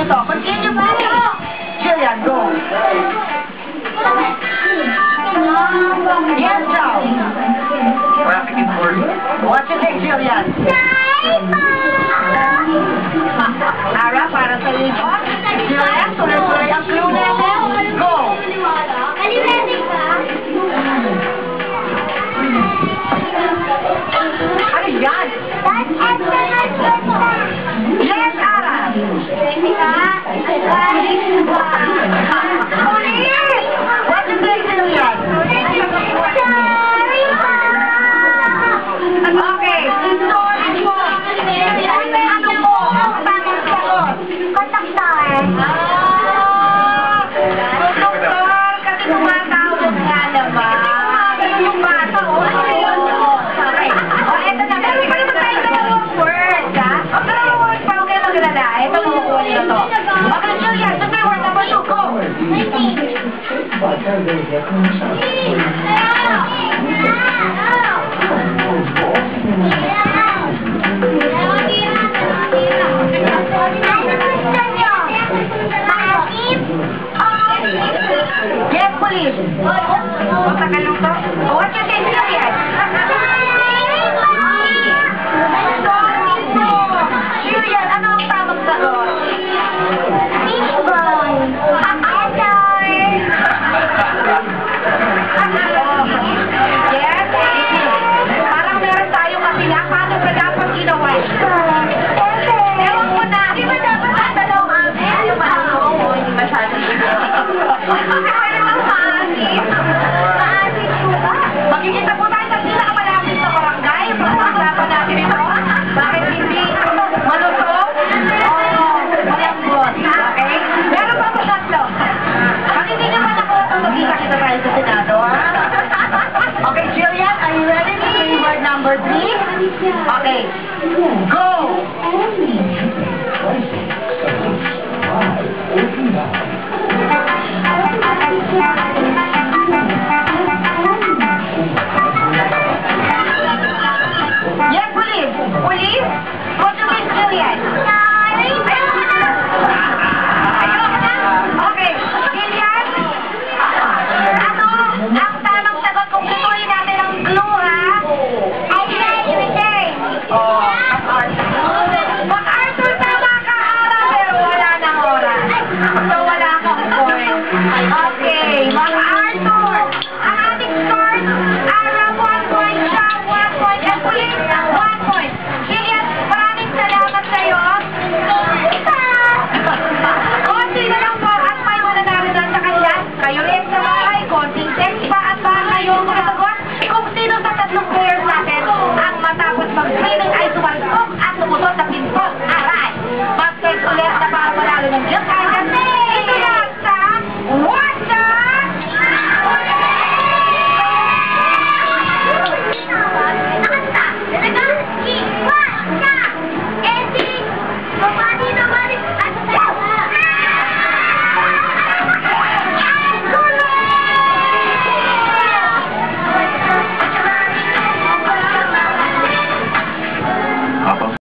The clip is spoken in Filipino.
continue to. Continue po. Jillian, go. Yes, Joe. What you think, Jillian? Ara, para sa iyo. Jillian, tuloy-tuloy ang clue natin. Go. Are you ready ka? Ano yan? That's excellent. Yes, Ara. Ready ka? Ulit! What you think, Jillian? Okay, sorry po. Ano po ang tamang sagot? Kontaktor. Doktor, kasi tumatawag nga naman. Kasi tumatawag. Okay. O, eto na. Pero pa naman tayo dalawang words, ha? O, dalawang words pa. Huwag kayo maglala. Eto, makukuha nila to. Okay, Julian, so may word number 2. Go! Yes, police. Matagalong to. What you think, Julian? Julian, ano ang tamang sagot? Yes? Parang meron tayo kasi na. Paano ba dapat ginawa? Ewan ko na. Di ba dapat ang dalawang yung Oo, hindi masyadong Magkikita po tayo sa pinakamalapit sa barangay. Pag-usapan natin ito. Bakit hindi malusog? Oo, malambot. Okay? Meron pa po tatlo. Pag hindi naman ako, magkita-kita tayo sa Senado. Okay, Jillian, are you ready to say word number 3? Okay. Go! Yes, police. Police? What do you think, Jillian? Ayoko na. Ayoko na? Okay. Jillian? Ano? Ang tamang sagot kung tutuloy natin ang clue, ha? I said you say. Oh, MacArthur, tama ka, Ara, pero wala nang oras. So, wala kang point. Okay, MacArthur. Ang ating scores, Ara, 1 point siya, 1 point. And police, 1 point. Jillian, maraming salamat sa'yo. Konti na lang po at may mananalo na sa kanila. Kayo rin sa bahay, konting text pa at baka kayo makasagot kung sino sa tatlong players natin ang matapos mag-training ay tumalpok at lumusot sa pinto. Aray! Mag-text ulit na para manalo ng gift